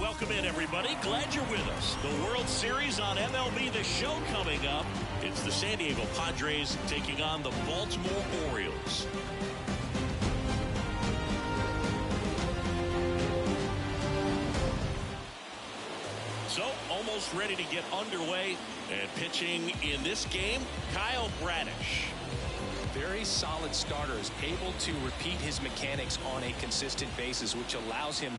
welcome in, everybody. Glad you're with us. The World Series on MLB The Show coming up. It's the San Diego Padres taking on the Baltimore Orioles. So, almost ready to get underway. And pitching in this game, Kyle Bradish. Very solid starter, is able to repeat his mechanics on a consistent basis, which allows him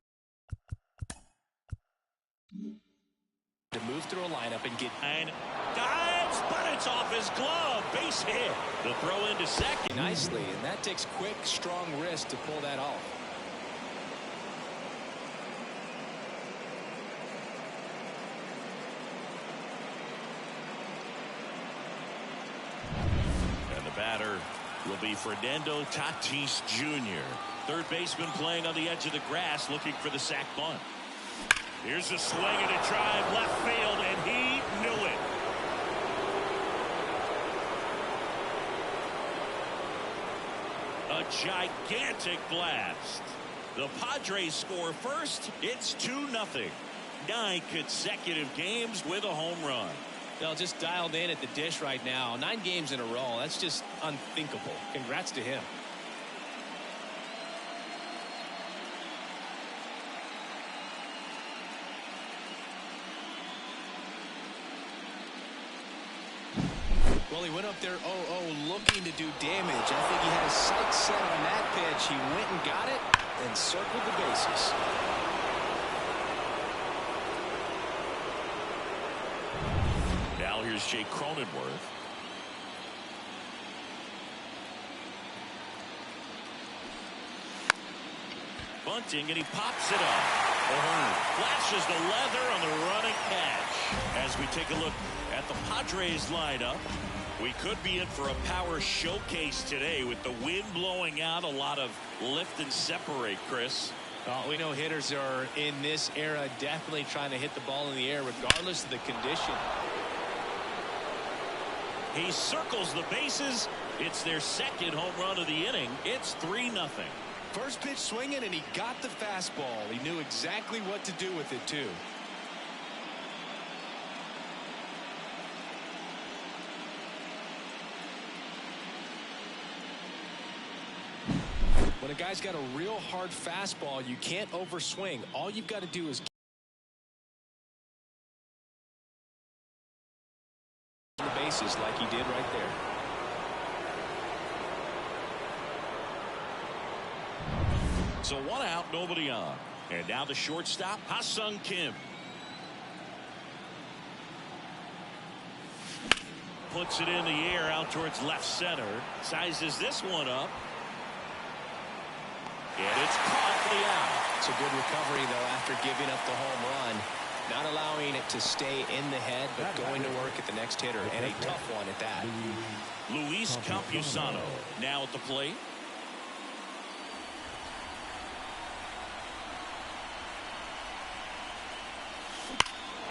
to move through a lineup and get dives, but it's off his glove. Base hit. The throw into second nicely, and that takes quick, strong wrist to pull that off. And the batter will be Fernando Tatis Jr. Third baseman playing on the edge of the grass, looking for the sac bunt. Here's a swing and a drive left field, and he knew it. A gigantic blast. The Padres score first. It's 2-0. 9 consecutive games with a home run. They'll just dialed in at the dish right now. 9 games in a row. That's just unthinkable. Congrats to him. Well, he went up there 0-0 looking to do damage. I think he had his sights set on that pitch. He went and got it and circled the bases. Now here's Jake Cronenworth. Bunting, and he pops it up. Flashes the leather on the running catch. As we take a look at the Padres lineup, we could be in for a power showcase today with the wind blowing out. A lot of lift and separate, Chris. We know hitters are in this era definitely trying to hit the ball in the air regardless of the condition. He circles the bases. It's their second home run of the inning. It's 3-0. First pitch swinging, and he got the fastball. He knew exactly what to do with it, too. When a guy's got a real hard fastball, you can't overswing. All you've got to do is the bases like he did right there. So 1 out, nobody on. And now the shortstop, Ha-Sung Kim. Puts it in the air out towards left center. Sizes this one up. And it's caught for the out. It's a good recovery, though, after giving up the home run. Not allowing it to stay in the head, but going to work at the next hitter, and a tough one at that. Luis Campusano now at the plate.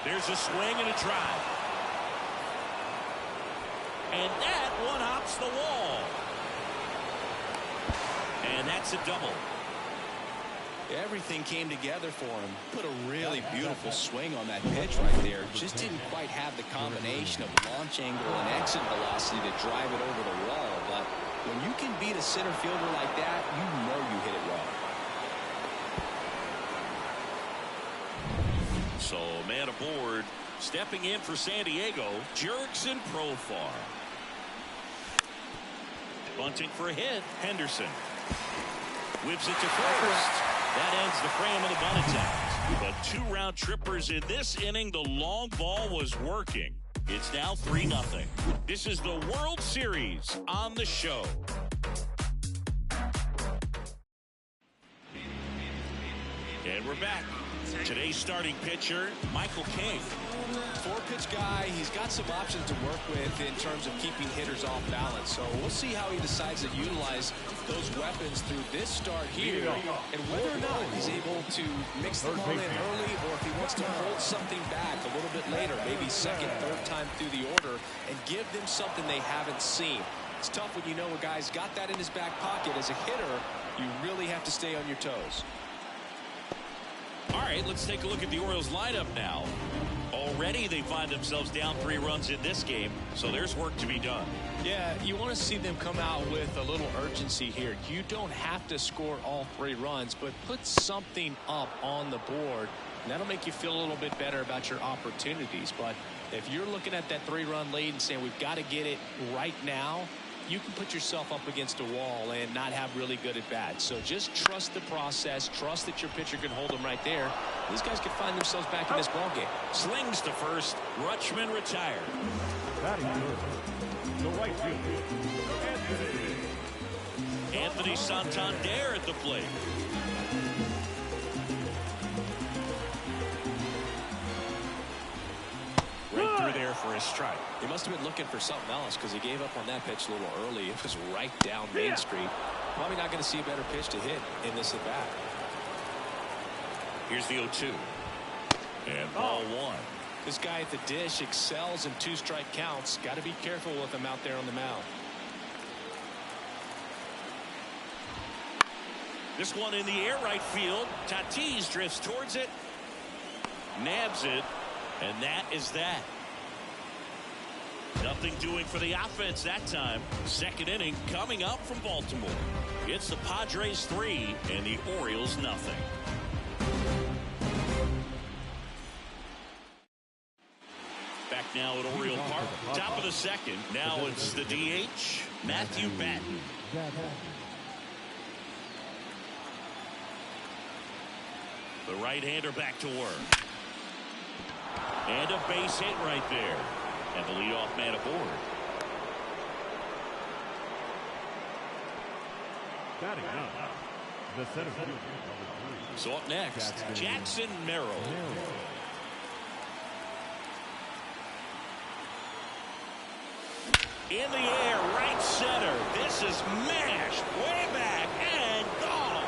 There's a swing and a drive. And that one hops the wall. And that's a double. Everything came together for him. Put a really beautiful swing on that pitch right there. Just didn't quite have the combination of launch angle and exit velocity to drive it over the wall. But when you can beat a center fielder like that, you know you hit it well. So man aboard, stepping in for San Diego, Jurickson Profar. Bunting for a hit, Henderson. Whips it to first. That ends the frame of the bunt attempt. But 2 round trippers in this inning. The long ball was working. It's now 3-0. This is the World Series on the show. And we're back. Today's starting pitcher, Michael King. 4-pitch guy. He's got some options to work with in terms of keeping hitters off balance. So we'll see how he decides to utilize those weapons through this start here, and whether or not he's able to mix them all in early, or if he wants to hold something back a little bit later, maybe second, third time through the order, and give them something they haven't seen. It's tough when you know a guy's got that in his back pocket. As a hitter, you really have to stay on your toes. All right, let's take a look at the Orioles lineup now. Already they find themselves down 3 runs in this game, so there's work to be done. Yeah, you want to see them come out with a little urgency here. You don't have to score all 3 runs, but put something up on the board, and that'll make you feel a little bit better about your opportunities. But if you're looking at that 3-run lead and saying we've got to get it right now, you can put yourself up against a wall and not have really good at bats. So just trust the process. Trust that your pitcher can hold them right there. These guys could find themselves back in this ballgame. Slings to first. Rutschman retired. Batting the right fielder, Anthony Santander at the plate. Right through there for a strike. He must have been looking for something else because he gave up on that pitch a little early. It was right down Main Street. Probably not going to see a better pitch to hit in this at bat. Here's the 0-2. And ball 1. This guy at the dish excels in 2-strike counts. Got to be careful with him out there on the mound. This one in the air right field. Tatis drifts towards it. Nabs it. And that is that. Nothing doing for the offense that time. Second inning coming up from Baltimore. It's the Padres 3 and the Orioles nothing. Back now at Oriole Park. Top of the second. Now it's the DH, Matthew Batten. The right-hander back to work. And a base hit right there. And the leadoff man aboard. batting up, the center fielder. So up next, Jackson Merrill. In the air, right center. This is mashed way back and gone.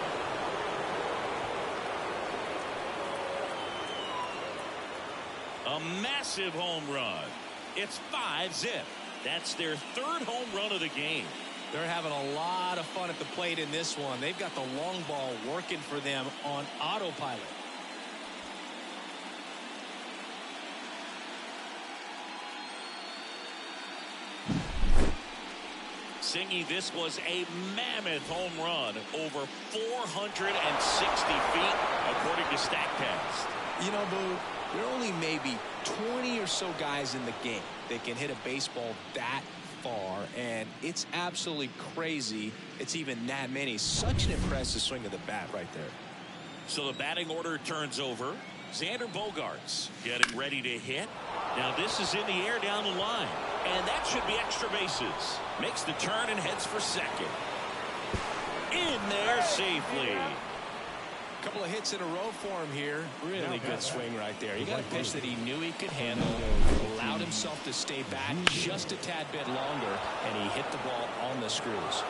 A massive home run. It's 5-0. That's their third home run of the game. They're having a lot of fun at the plate in this one. They've got the long ball working for them on autopilot. Singy, this was a mammoth home run, over 460 feet, according to StatCast. You know, Boo, there are only maybe 20 or so guys in the game that can hit a baseball that far, and it's absolutely crazy it's even that many. Such an impressive swing of the bat right there. So the batting order turns over. Xander Bogaerts getting ready to hit. Now this is in the air down the line, and that should be extra bases. Makes the turn and heads for second. In there safely. A couple of hits in a row for him here. Really good swing right there. He got a pitch that he knew he could handle, allowed himself to stay back just a tad bit longer, and he hit the ball on the screws.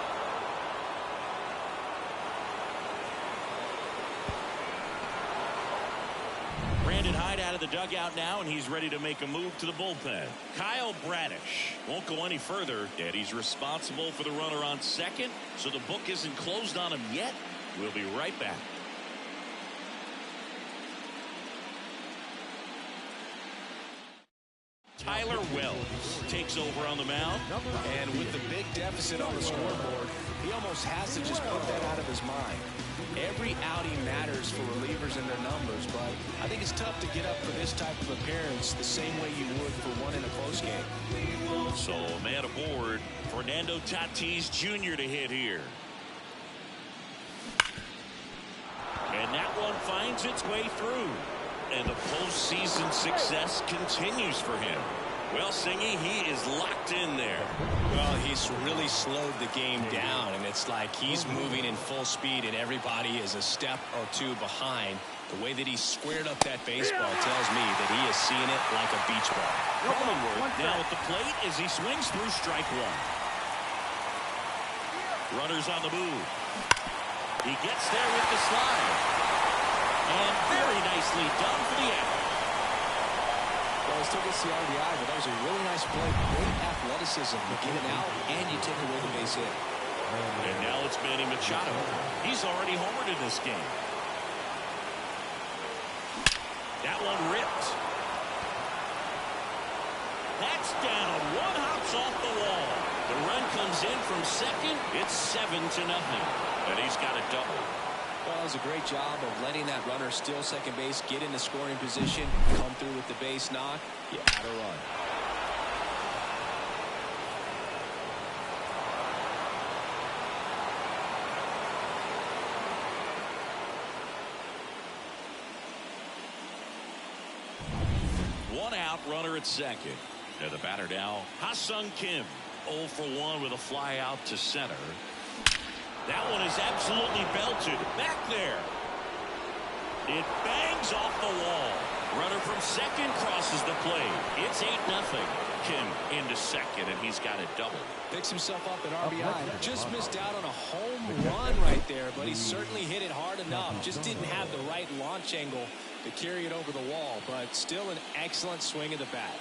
Brandon Hyde out of the dugout now, and he's ready to make a move to the bullpen. Kyle Bradish won't go any further, and he's responsible for the runner on second, so the book isn't closed on him yet. We'll be right back. Tyler Wells takes over on the mound. And with the big deficit on the scoreboard, he almost has to just put that out of his mind. Every outing matters for relievers and their numbers, but I think it's tough to get up for this type of appearance the same way you would for one in a close game. So a man aboard, Fernando Tatis Jr. to hit here. And that one finds its way through. And the postseason success continues for him. Well, Singy, he is locked in there. Well, he's really slowed the game down, and it's like he's moving in full speed, and everybody is a step or two behind. The way that he squared up that baseball tells me that he is seeing it like a beach ball. Cronenworth now at the plate as he swings through strike one. Runners on the move. He gets there with the slide. And very nicely done for the out. Well, he still gets the RBI, but that was a really nice play. Great athleticism. You get it out, and you take away the base hit. And now it's Manny Machado. He's already homered in this game. That one ripped. That's down. One hops off the wall. The run comes in from second. It's 7-0. And he's got a double. Well, it was a great job of letting that runner steal second base, get in the scoring position, come through with the base knock. You had a run. One out, runner at second. And the batter now, Ha-Sung Kim. 0 for 1 with a fly out to center. That one is absolutely belted. Back there. It bangs off the wall. Runner from second crosses the plate. It's 8-0. Kim into second, and he's got a double. Picks himself up at RBI. Just missed out on a home run right there, but he certainly hit it hard enough. Just didn't have the right launch angle to carry it over the wall, but still an excellent swing of the bat.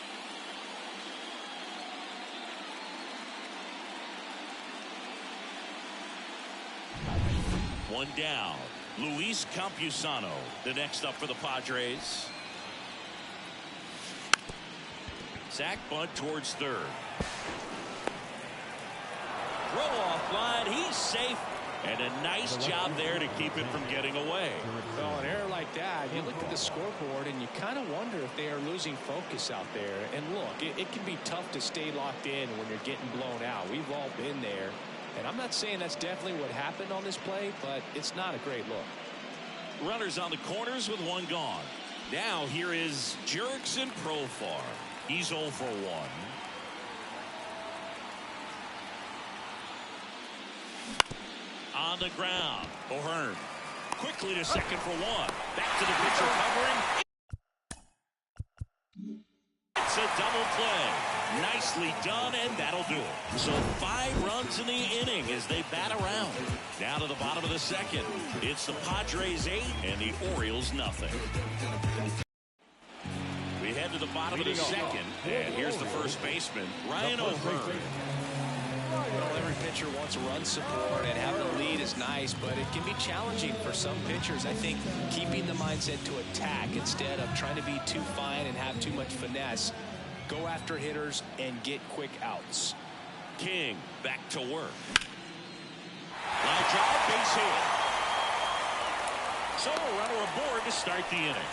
One down. Luis Campusano, the next up for the Padres. Sack bunt towards third. Throw off line. He's safe. And a nice job there to keep it from getting away. Well, an error like that, you look at the scoreboard and you kind of wonder if they are losing focus out there. And look, it can be tough to stay locked in when you're getting blown out. We've all been there. And I'm not saying that's definitely what happened on this play, but it's not a great look. Runners on the corners with one gone. Now here is Jurickson Profar. He's 0 for 1. On the ground. O'Hearn quickly to second for 1. Back to the pitcher covering. It's a double play. Nicely done, and that'll do it. So 5 runs in the inning as they bat around. Down to the bottom of the second. It's the Padres 8 and the Orioles nothing. We head to the bottom of the second, and here's the first baseman, Ryan O'Hearn. Well, every pitcher wants run support, and having a lead is nice, but it can be challenging for some pitchers. I think keeping the mindset to attack instead of trying to be too fine and have too much finesse. Go after hitters and get quick outs. King back to work. Line drive, base hit. So a runner aboard to start the inning.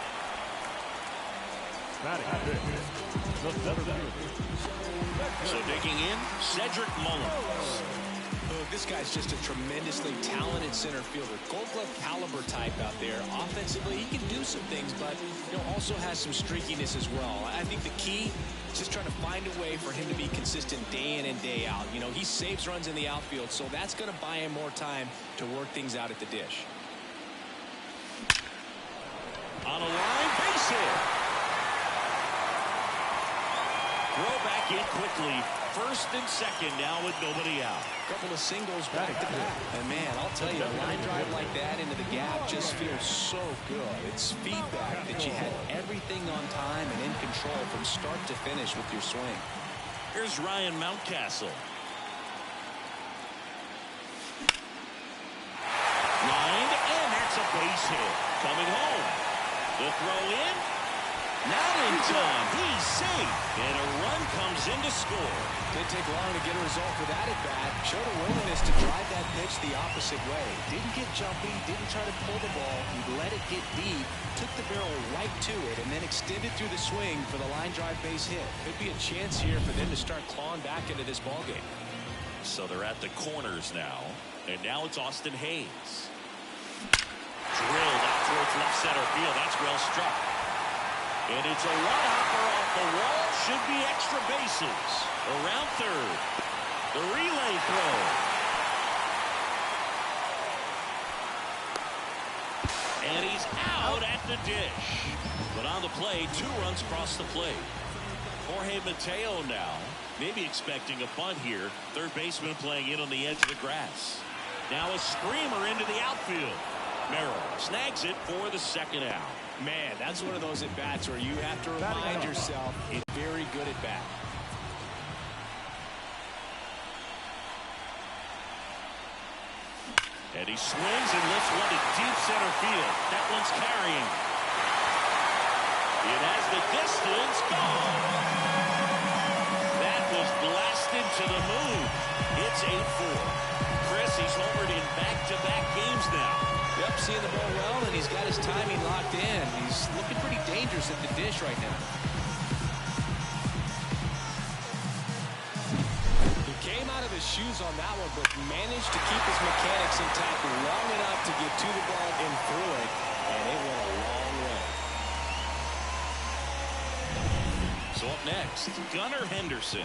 So digging in, Cedric Mullins. Oh, this guy's just a tremendously talented center fielder. Gold glove caliber type out there. Offensively, he can do some things, but also has some streakiness as well. I think the key is just trying to find a way for him to be consistent day in and day out. He saves runs in the outfield, so that's going to buy him more time to work things out at the dish. On a line, base hit. Throw back in quickly. First and second now with nobody out. Couple of singles back to back. And man, I'll tell you, a line drive like that into the gap just feels so good. It's feedback that you had everything on time and in control from start to finish with your swing. Here's Ryan Mountcastle. Lined, and that's a base hit. Coming home. The throw in. Not in time. He's safe. And a run comes in to score. Didn't take long to get a result for that at bat. Showed a willingness to drive that pitch the opposite way. Didn't get jumpy. Didn't try to pull the ball. He let it get deep. Took the barrel right to it and then extended through the swing for the line drive base hit. Could be a chance here for them to start clawing back into this ballgame. So they're at the corners now. And now it's Austin Hayes. Drilled out towards left center field. That's well struck. And it's a one-hopper off the wall. Should be extra bases. Around third. The relay throw. And he's out at the dish. But on the play, 2 runs across the plate. Jorge Mateo now. Maybe expecting a bunt here. Third baseman playing in on the edge of the grass. Now a screamer into the outfield. Merrill snags it for the second out. Man, that's one of those at-bats where you have to remind yourself it's very good at-bat. And he swings and lifts one to deep center field. That one's carrying. It has the distance. Gone. That was blasted to the moon. It's 8-4. Chris, he's homered in back-to-back games now. Yep, seeing the ball well, and he's got his timing locked in. He's looking pretty dangerous at the dish right now. He came out of his shoes on that one, but managed to keep his mechanics intact long enough to get to the ball and through it, and it went a long way. So up next, Gunnar Henderson.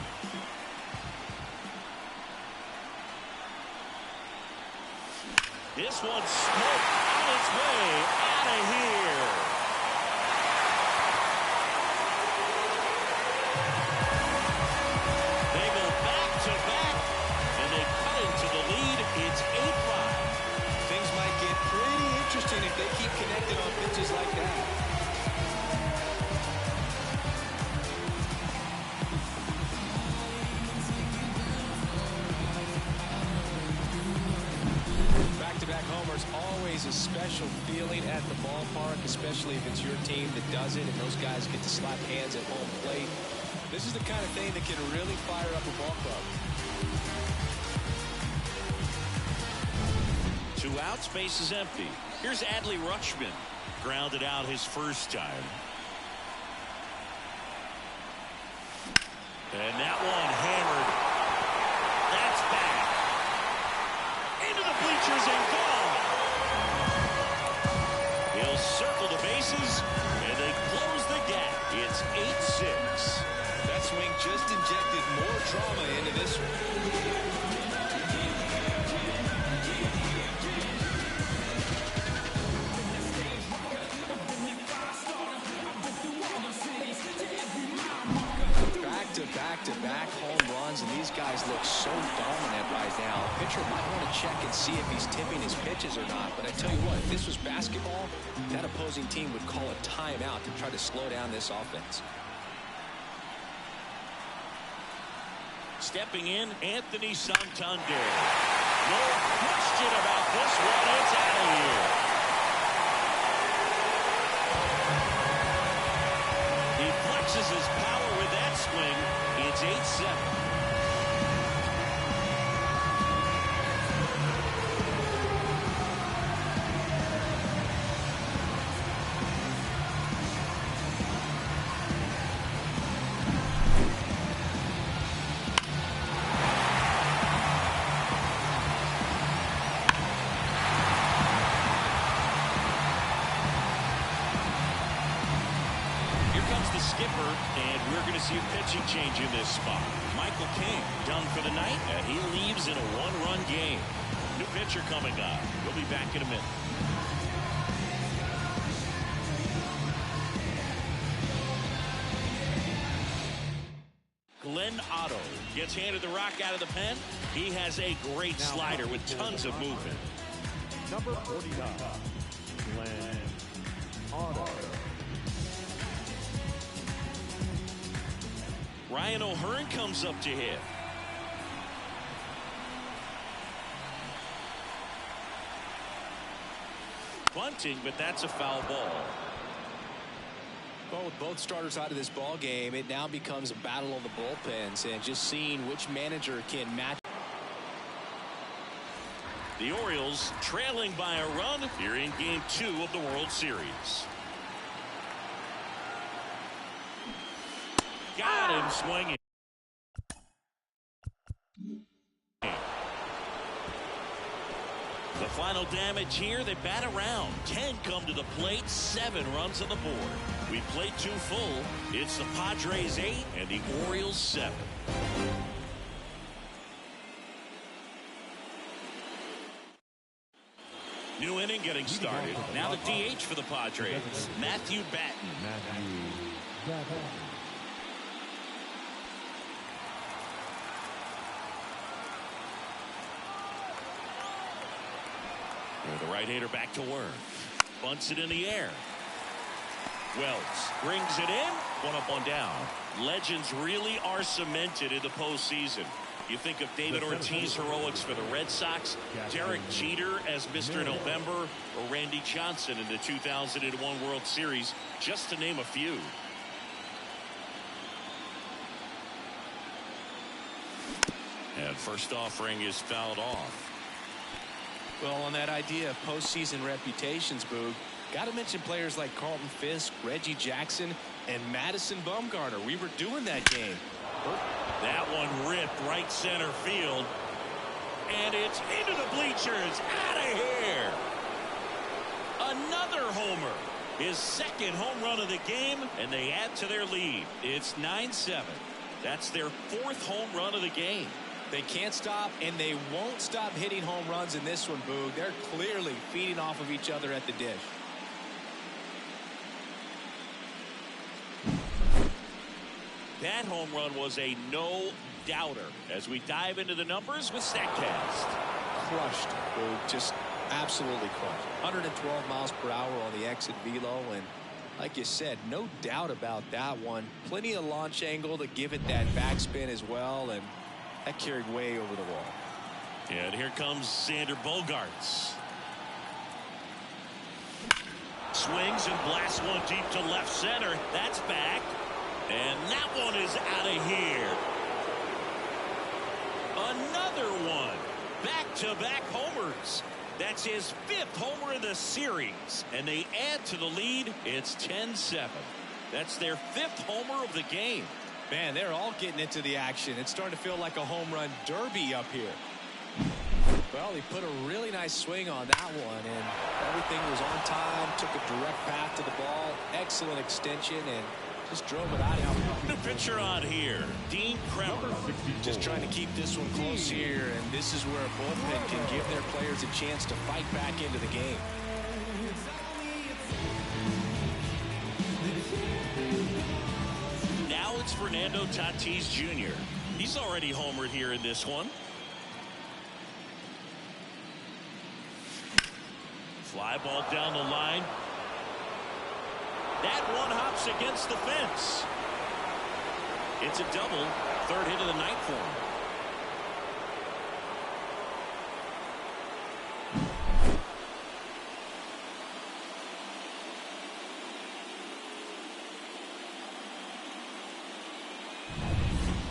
This one's smoked on its way out of here. They go back-to-back, and they cut into the lead. It's 8-5. Things might get pretty interesting if they keep connected on pitches like that. Back-to-back homers, always a special feeling at the ballpark, especially if it's your team that does it and those guys get to slap hands at home plate. This is the kind of thing that can really fire up a ball club. 2 outs, base is empty. Here's Adley Rutschman. Grounded out his first time. And that one hammered. That's back. Into the bleachers and gone. He'll circle the bases, and they close the gap. It's 8-6. That swing just injected more drama into this one. Back-to-back home runs, and these guys look so dominant right now. A pitcher might want to check and see if he's tipping his pitches or not. But I tell you what, if this was basketball, that opposing team would call a timeout to try to slow down this offense. Stepping in, Anthony Santander. No question about this one. It's out of here. He flexes his power with that swing. It's 8-7. See a pitching change in this spot. Michael King done for the night, and he leaves in a 1-run game. New pitcher coming up. We'll be back in a minute. Glenn Otto gets handed the rock out of the pen. He has a great slider with tons of movement. Number 49, Glenn Otto. Ryan O'Hearn comes up to hit. Bunting, but that's a foul ball. Well, with both starters out of this ball game, it now becomes a battle of the bullpens and just seeing which manager can match. The Orioles trailing by a run here in Game 2 of the World Series. Got him swinging. The final damage here, they bat around. 10 come to the plate, 7 runs on the board. We played 2 full. It's the Padres 8 and the Orioles 7. New inning getting started. Now the DH for the Padres, Matthew Batten. The right-hander back to work. Bunts it in the air. Wells brings it in. One up, one down. Legends really are cemented in the postseason. You think of David Ortiz heroics for the Red Sox, Derek Jeter as Mr. November, or Randy Johnson in the 2001 World Series, just to name a few. And first offering is fouled off. Well, on that idea of postseason reputations, Boog, got to mention players like Carlton Fisk, Reggie Jackson, and Madison Bumgarner. We were doing that game. That one ripped right center field. And it's into the bleachers. Out of here. Another homer. His second home run of the game, and they add to their lead. It's 9-7. That's their fourth home run of the game. They can't stop, and they won't stop hitting home runs in this one, Boog. They're clearly feeding off of each other at the dish. That home run was a no-doubter. As we dive into the numbers with StatCast. Crushed, Boog. Just absolutely crushed. 112 miles per hour on the exit velo, and like you said, no doubt about that one. Plenty of launch angle to give it that backspin as well, and that carried way over the wall. And here comes Xander Bogaerts. Swings and blasts one deep to left center. That's back. And that one is out of here. Another one. Back-to-back homers. That's his fifth homer of the series. And they add to the lead. It's 10-7. That's their fifth homer of the game. Man, they're all getting into the action. It's starting to feel like a home run derby up here. Well, he put a really nice swing on that one, and everything was on time. Took a direct path to the ball. Excellent extension, and just drove it out. The pitcher on here, Dean Kremer. Just trying to keep this one close here, and this is where a bullpen can give their players a chance to fight back into the game. Now it's Fernando Tatis Jr. He's already homered here in this one. Fly ball down the line. That one hops against the fence. It's a double. Third hit of the night for him.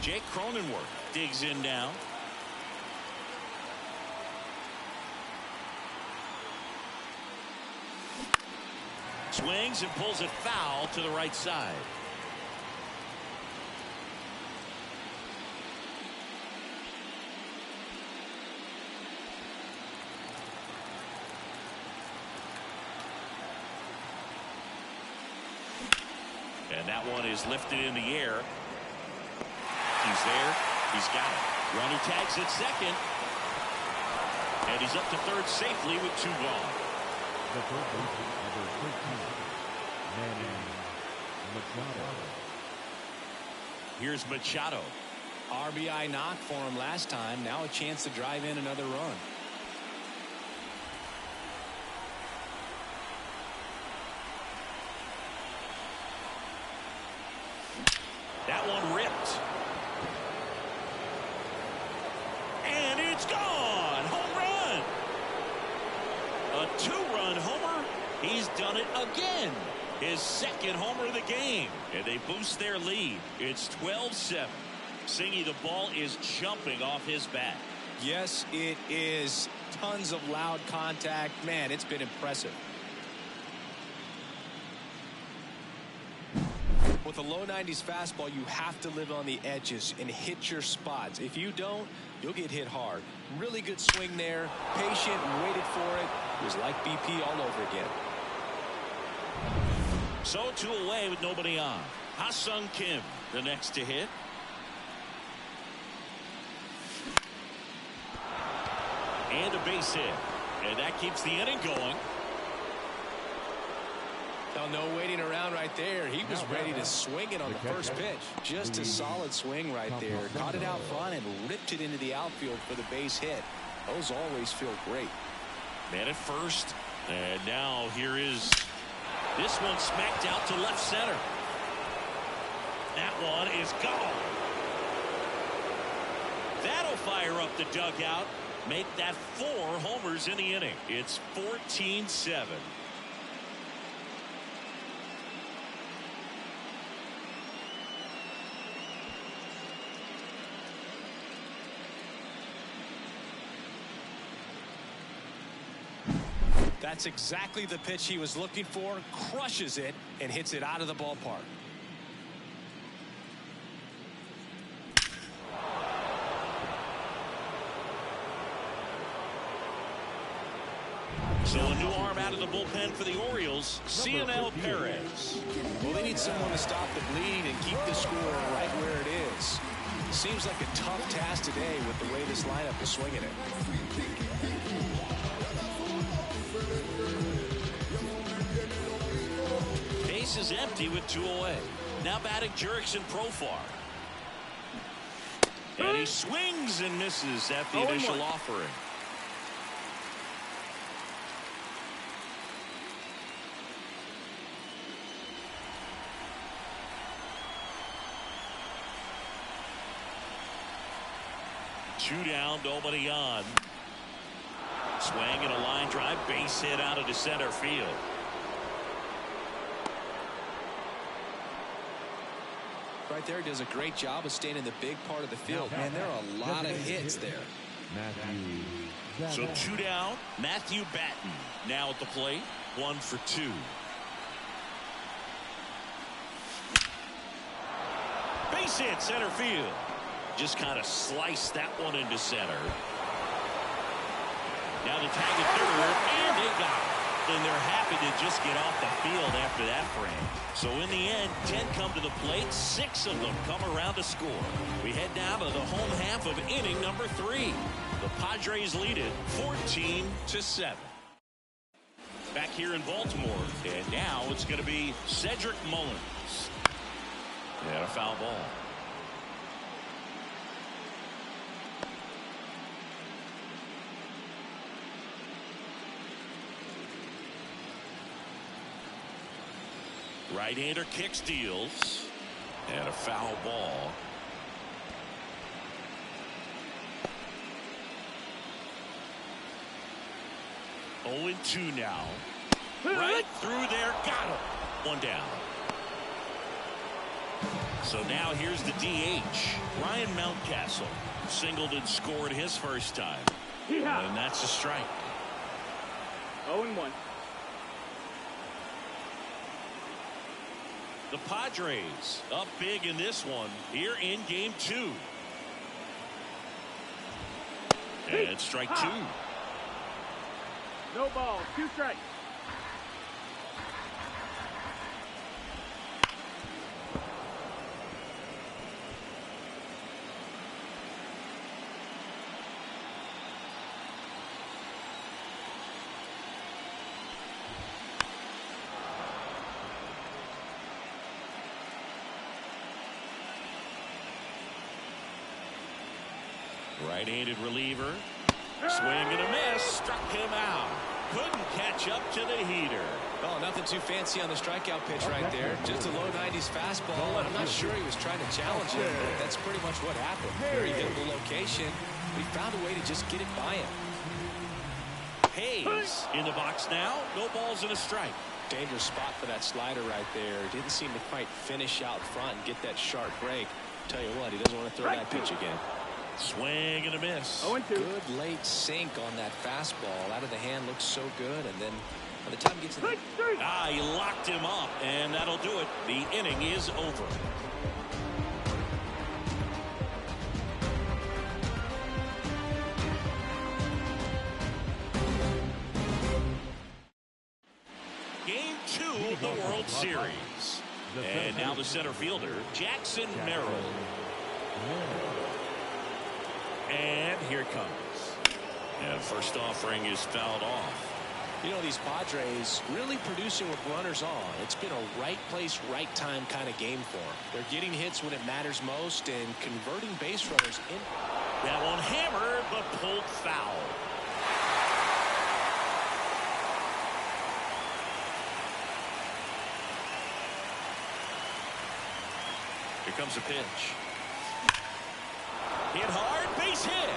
Jake Cronenworth digs in now. Swings and pulls it foul to the right side. And that one is lifted in the air. He's there. He's got it. Runner tags at second. And he's up to third safely with two gone. The third baseman, number 13, Manny Machado. Here's Machado. RBI knock for him last time. Now a chance to drive in another run. That one ripped. And it's gone. Home run. A two-run homer. He's done it again. His second homer of the game. And they boost their lead. It's 12-7. Singy, the ball is jumping off his bat. Yes, it is. Tons of loud contact. Man, it's been impressive. With a low 90s fastball, you have to live on the edges and hit your spots. If you don't, you'll get hit hard. Really good swing there. Patient, waited for it. It was like BP all over again. So two away with nobody on. Ha-Sung Kim, the next to hit. And a base hit. And that keeps the inning going. Now, no waiting around right there. He was ready to swing it on the first pitch. Just a solid swing right there. Caught it out front and ripped it into the outfield for the base hit. Those always feel great. Man at first. And now here is This one smacked out to left center. That one is gone. That'll fire up the dugout. Make that 4 homers in the inning. It's 14-7. That's exactly the pitch he was looking for. Crushes it and hits it out of the ballpark. So a new arm out of the bullpen for the Orioles, CNL Perez. Well, they need someone to stop the bleed and keep the score right where it is. Seems like a tough task today with the way this lineup is swinging it. Base is empty with 2 away. Now batting Jurickson Profar. And he swings and misses at the initial offering. Two down, nobody on. Swing and a line drive, base hit out into center field. Right there, does a great job of staying in the big part of the field. Man, there are a lot of hits there. So 2 down, Matthew Batten now at the plate, 1 for 2. Base hit, center field. Just kind of sliced that one into center. Now the tag at third, and they got it. And they're happy to just get off the field after that frame. So in the end, 10 come to the plate, 6 of them come around to score. We head down to the home half of inning number 3. The Padres lead it 14-7. Back here in Baltimore, and now it's going to be Cedric Mullins. And a foul ball. Right-hander kick steals. And a foul ball. Oh, 2 now. Right through there. Got him. 1 down. So now here's the DH. Ryan Mountcastle. Singled and scored his first time. And that's a strike. 0-1. The Padres up big in this one here in game 2. And strike 2. No ball, 2 strikes. Right-handed reliever. Swing and a miss. Struck him out. Couldn't catch up to the heater. Oh, nothing too fancy on the strikeout pitch right there. Just a low 90s fastball. And I'm not sure he was trying to challenge him, but that's pretty much what happened. Very hittable location. We found a way to just get it by him. Hayes in the box now. No balls and a strike. Dangerous spot for that slider right there. Didn't seem to quite finish out front and get that sharp break. Tell you what, he doesn't want to throw that pitch again. Swing and a miss. 0-2. Good late sink on that fastball. Out of the hand looks so good, and then by the time he gets to the... He locked him up, and that'll do it. The inning is over. Game 2 of the World Series. And now the center fielder, Jackson Merrill. And here it comes. And first offering is fouled off. You know, these Padres really producing with runners on. It's been a right place, right time kind of game for them. They're getting hits when it matters most and converting base runners in. That one hammered, but pulled foul. comes a pitch. Hit hard, base hit.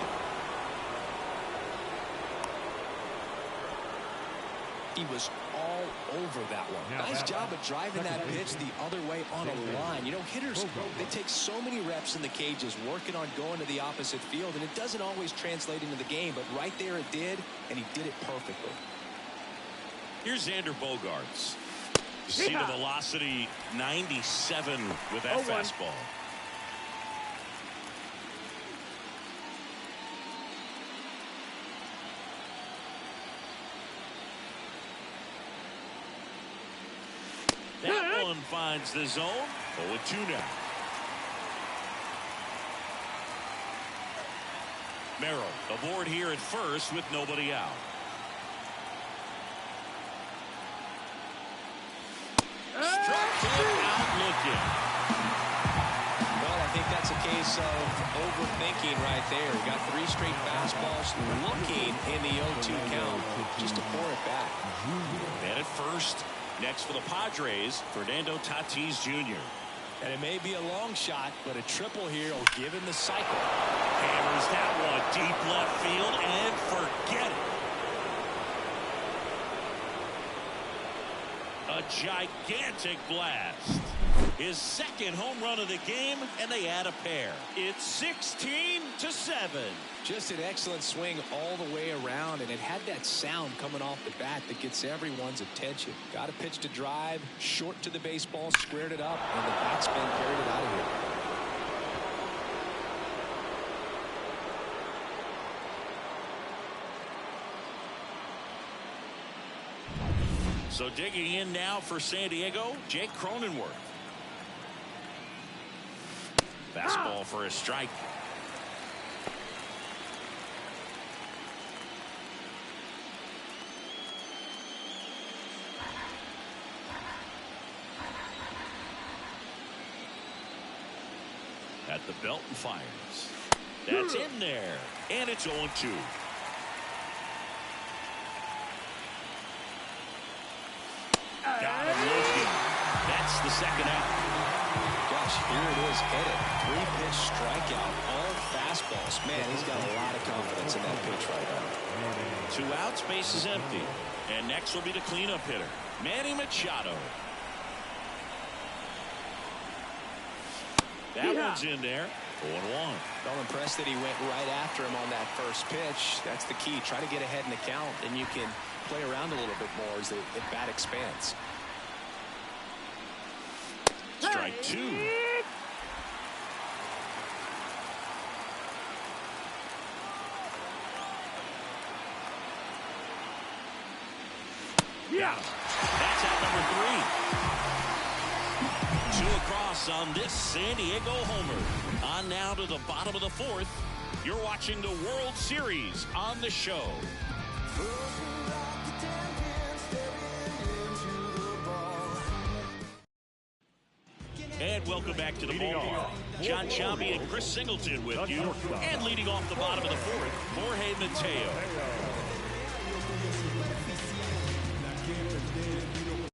He was all over that one. Nice job of driving that pitch the other way on a line. You know, hitters, they take so many reps in the cages working on going to the opposite field, and it doesn't always translate into the game, but right there it did, and he did it perfectly. Here's Xander Bogaerts. You see the velocity, 97 with that fastball. That one finds the zone. 0-2 now. Merrill aboard here at first with nobody out. Struck him out looking. Well, I think that's a case of overthinking right there. He got 3 straight fastballs looking in the 0-2 count just to pour it back. And at first. Next for the Padres, Fernando Tatis Jr. And it may be a long shot, but a triple here will give him the cycle. Hammers that one deep left field and forget it. A gigantic blast. His second home run of the game, and they add a pair. It's 16-7. Just an excellent swing all the way around, and it had that sound coming off the bat that gets everyone's attention. Got a pitch to drive, short to the baseball, squared it up, and the batsman carried it out of here. So digging in now for San Diego, Jake Cronenworth. Fastball for a strike. At the belt and fires. That's in there. And it's 0-2. Got him looking. That's the second out. Gosh, here it is, headed. 3-pitch strikeout, all fastballs. Man, he's got a lot of confidence in that pitch right now. 2 outs, base is empty. And next will be the cleanup hitter, Manny Machado. That one's in there. 0-1. Well, impressed that he went right after him on that first pitch. That's the key. Try to get ahead in the count, and you can play around a little bit more as the bat expands. Strike 2. Yeah. That's out number 3. 2 across on this San Diego homer. On now to the bottom of the 4th. You're watching the World Series on the show. And welcome back to the ball. John Chambi and Chris Singleton with you. And leading off the bottom of the 4th, Jorge Mateo.